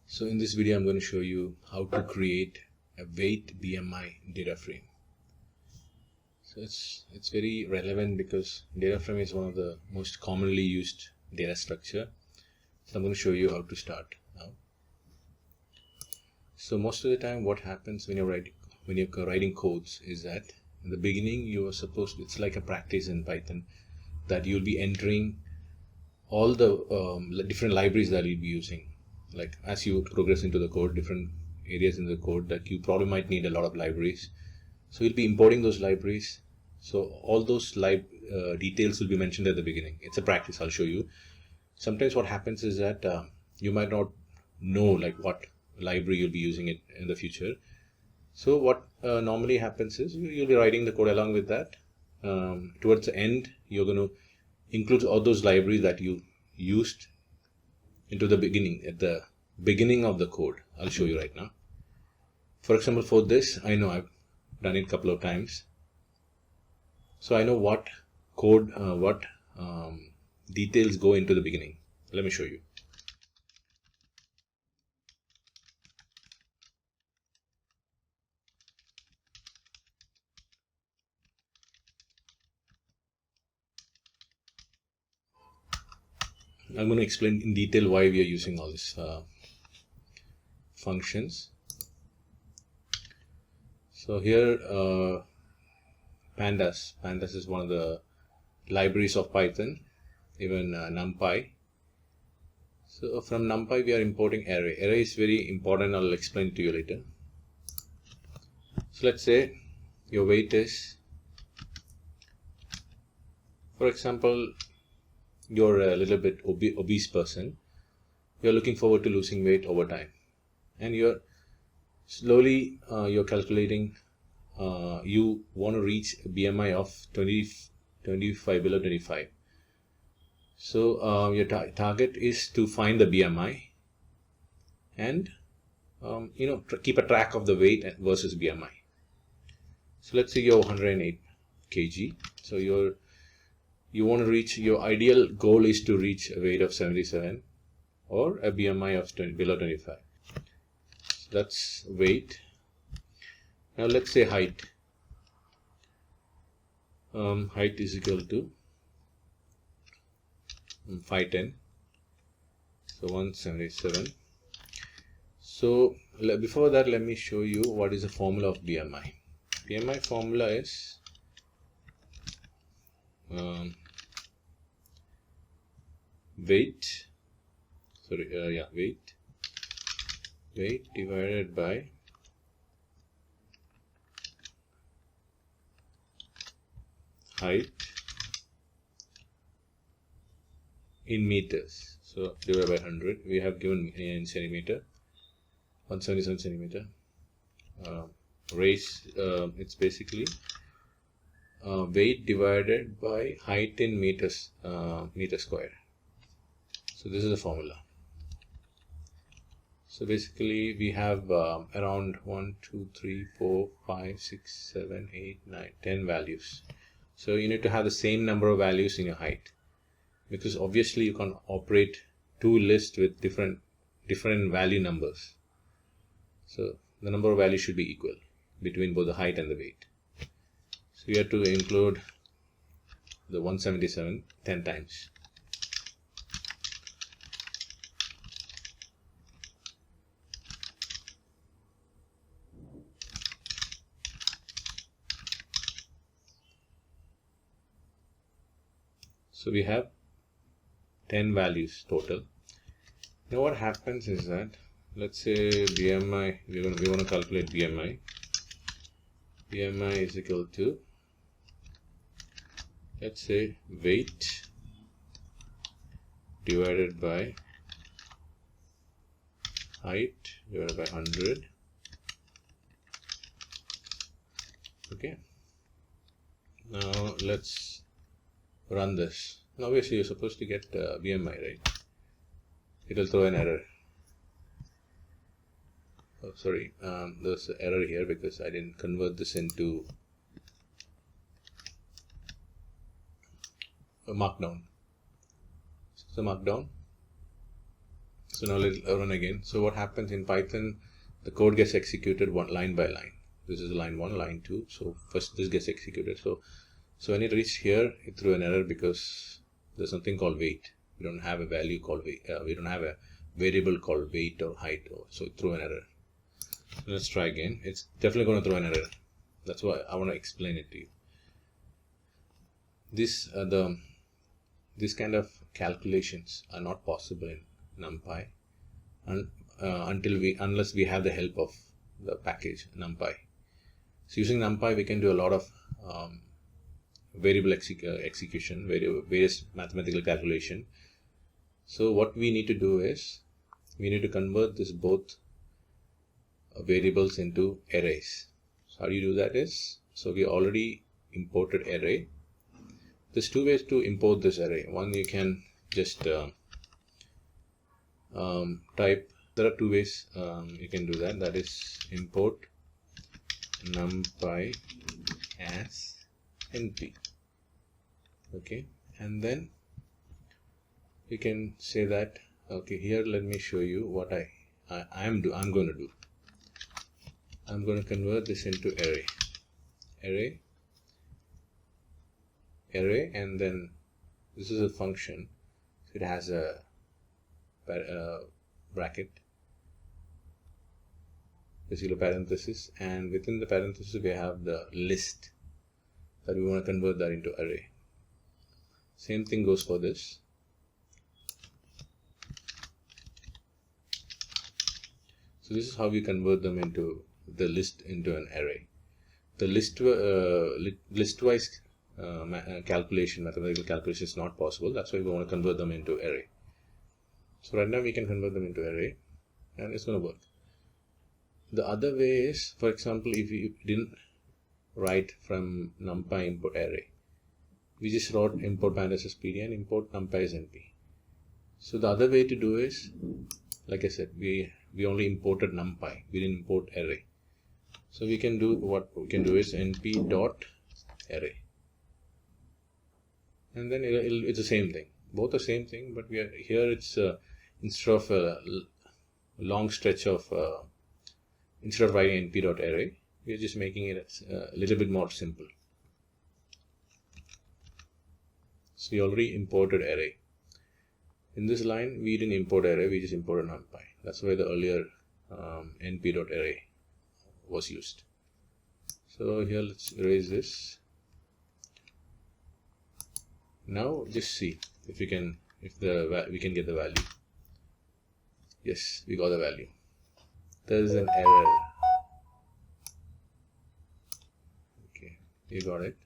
So in this video, I'm going to show you how to create a weight BMI data frame. So it's very relevant because data frame is one of the most commonly used data structure. So I'm going to show you how to start now. So most of the time, what happens when you're writing codes is that in the beginning you are supposed to, it's like a practice in Python, that you'll be entering all the different libraries that you'll be using. Like as you progress into the code, different areas in the code that you probably might need a lot of libraries. So you'll be importing those libraries. So all those details will be mentioned at the beginning. It's a practice, I'll show you. Sometimes what happens is that you might not know like what library you'll be using it in the future. So what normally happens is you'll be writing the code along with that. Towards the end, you're going to include all those libraries that you used into the beginning, at the beginning of the code. I'll show you right now. For example, for this, I know I've done it a couple of times. So I know what code, details go into the beginning. Let me show you. I'm going to explain in detail why we are using all these functions. So here, pandas is one of the libraries of Python, even NumPy. So from NumPy we are importing array. Array is very important. I'll explain to you later. So let's say your weight is, for example, you're a little bit obese person. You're looking forward to losing weight over time, and you're slowly you're calculating. You want to reach a BMI of 25, below 25. So your target is to find the BMI and keep a track of the weight versus BMI. So let's say you're 108 kg. So you want to reach, your ideal goal is to reach a weight of 77 or a BMI of below 25. So that's weight. Now let's say height. Height is equal to 5'10", so 177. So before that, let me show you what is the formula of BMI. BMI formula is weight divided by height in meters. So divided by 100. We have given in centimeter, 177 centimeter. It's basically weight divided by height in meters, meter square. So this is the formula. So basically we have around 1, 2, 3, 4, 5, 6, 7, 8, 9, 10 values. So you need to have the same number of values in your height, because obviously you can't operate two lists with different value numbers. So the number of values should be equal between both the height and the weight. So we have to include the 177 10 times. So we have 10 values total. Now what happens is that, let's say BMI, we want to calculate BMI. BMI is equal to, let's say, weight divided by height divided by 100. Okay. Now let's run this. Now obviously you're supposed to get BMI, right? It will throw an error. Oh, sorry, there's an error here because I didn't convert this into a markdown. So markdown. So now let's run again. So what happens in Python, the code gets executed line by line. This is line 1, line 2. So first this gets executed. So when it reached here, it threw an error because there's something called weight. We don't have a value called weight. We don't have a variable called weight or height. So it threw an error. So let's try again. It's definitely going to throw an error. That's why I want to explain it to you. This kind of calculations are not possible in NumPy unless we have the help of the package NumPy. So using NumPy, we can do a lot of variable execution, various mathematical calculation. So what we need to do is we need to convert this both variables into arrays. So how do you do that is, so we already imported array. There's two ways to import this array. One, you can just type, there are two ways you can do that. That is import NumPy as NP. Okay, and then you can say that, okay, here let me show you what I'm going to do. I'm going to convert this into array, and then this is a function. It has a bracket, basically a parenthesis, and within the parenthesis we have the list that we want to convert that into array. Same thing goes for this. So this is how we convert them into the list into an array. The listwise mathematical calculation is not possible. That's why we want to convert them into array. So right now we can convert them into array, and it's going to work. The other way is, for example, if you didn't write from NumPy import array, we just wrote import parenthesis pd and import NumPy as np. So the other way to do is, like I said, we only imported NumPy, we didn't import array. So we can do, what we can do is np dot array, and then it's the same thing. Both the same thing, but we are here. It's instead of a long stretch of instead of writing np dot array, we are just making it a little bit more simple. So we already imported array. In this line, we didn't import array, we just imported NumPy. That's why the earlier np.array was used. So here let's erase this. Now just see if we can get the value. Yes, we got the value. There is an error. Okay, you got it.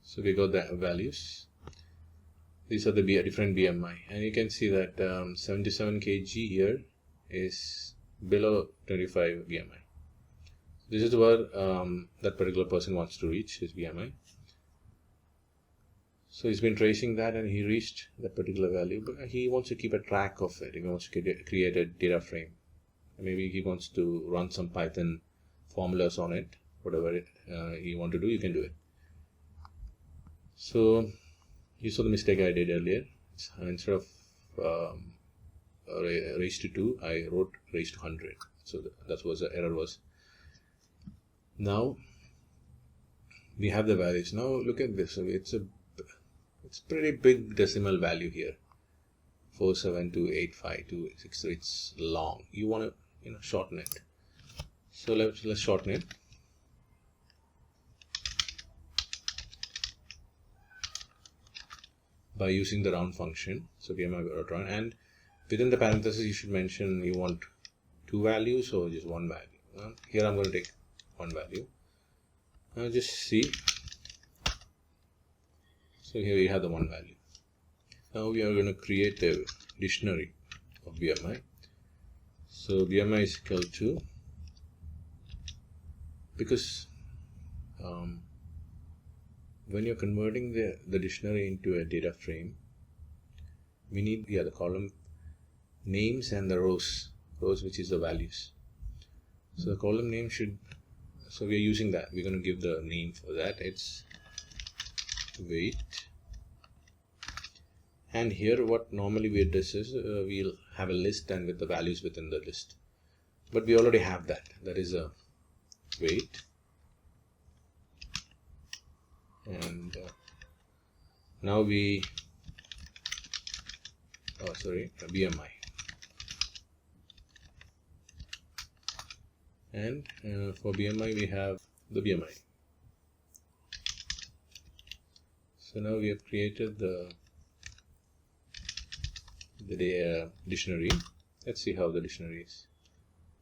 So we got the values. These are the different BMI, and you can see that 77 kg here is below 25 BMI. This is where that particular person wants to reach his BMI. So he's been tracing that, and he reached that particular value, but he wants to keep a track of it. He wants to create a data frame. Maybe he wants to run some Python formulas on it. Whatever you want to do, you can do it. So you saw the mistake I did earlier. Instead of raised to 2, I wrote raised to 100. So that was the error was. Now we have the values. Now look at this. So it's pretty big decimal value here. 4728526. So it's long. You want to shorten it. So let's shorten it. By using the round function. So BMI.round, and within the parentheses you should mention you want 2 values or just 1 value. Here I'm going to take 1 value. Now just see. So here we have the 1 value. Now we are going to create a dictionary of BMI. So BMI is equal to, because when you're converting the dictionary into a data frame, we need the column names and the rows which is the values. So the column name should, so we are using that. We're going to give the name for that. It's weight And here what normally we do is we'll have a list and with the values within the list, but we already have that. That is a weight, and now we BMI, and for BMI we have the BMI. So now we have created the dictionary. Let's see how the dictionary is.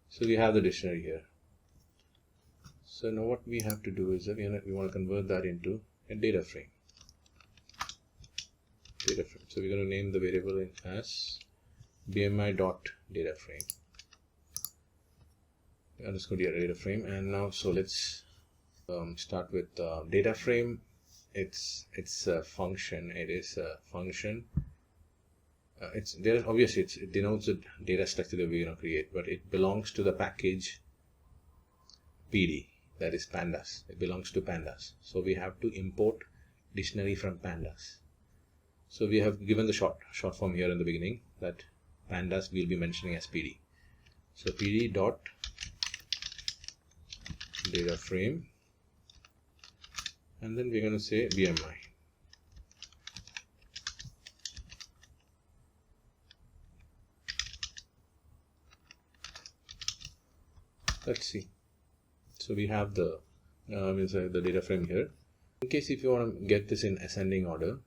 So we have the dictionary here. So now what we have to do is that we want to convert that into a data frame. So we're going to name the variable as BMI.DataFrame. Underscore data frame. And now so let's start with data frame. It's a function. It is a function. Obviously it denotes the data structure that we're going to create, but it belongs to the package PD, that is pandas. It belongs to pandas. So we have to import dictionary from pandas. So we have given the short form here in the beginning that pandas we'll be mentioning as PD. So PD dot data frame, and then we're going to say BMI. Let's see. So we have the data frame here. In case if you want to get this in ascending order,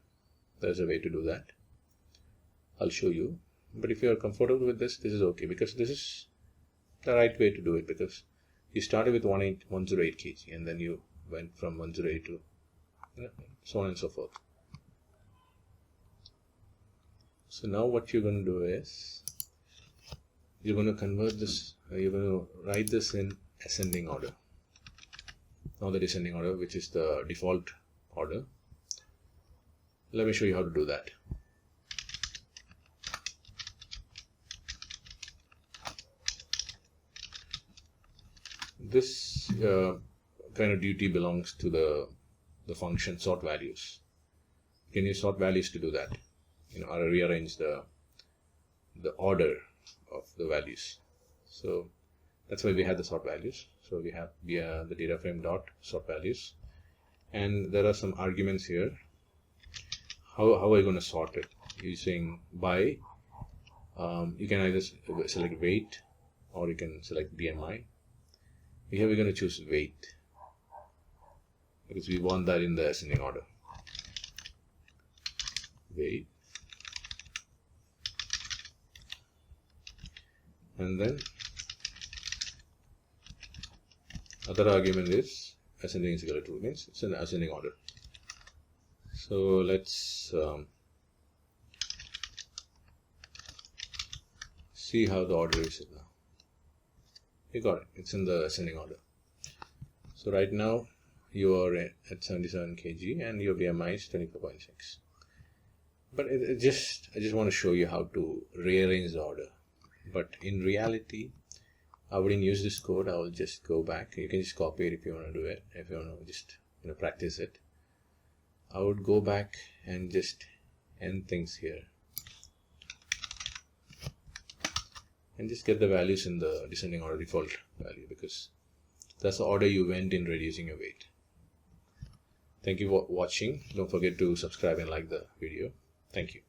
there's a way to do that. I'll show you. But if you are comfortable with this is okay, because this is the right way to do it, because you started with 108 kg and then you went from 108 to so on and so forth. So now what you're going to do is you're going to convert this, you're going to write this in ascending order. Now the descending order, which is the default order. Let me show you how to do that. This kind of duty belongs to the function sort values. You can use sort values to do that, or rearrange the order of the values. So that's why we have the sort values. So we have the data frame dot sort values, and there are some arguments here. How are you going to sort it? Using by. You can either select weight or you can select BMI. Here we're going to choose weight because we want that in the ascending order. Weight, and then other argument is ascending is equal to 2, means it's in ascending order. So let's see how the order is now. You got it. It's in the ascending order. So right now you are at 77 kg and your BMI is 24.6. But I just want to show you how to rearrange the order. But in reality, I wouldn't use this code. I will just go back. You can just copy it if you want to do it. If you want to just practice it, I would go back and just end things here. And just get the values in the descending order default value, because that's the order you went in reducing your weight. Thank you for watching. Don't forget to subscribe and like the video. Thank you.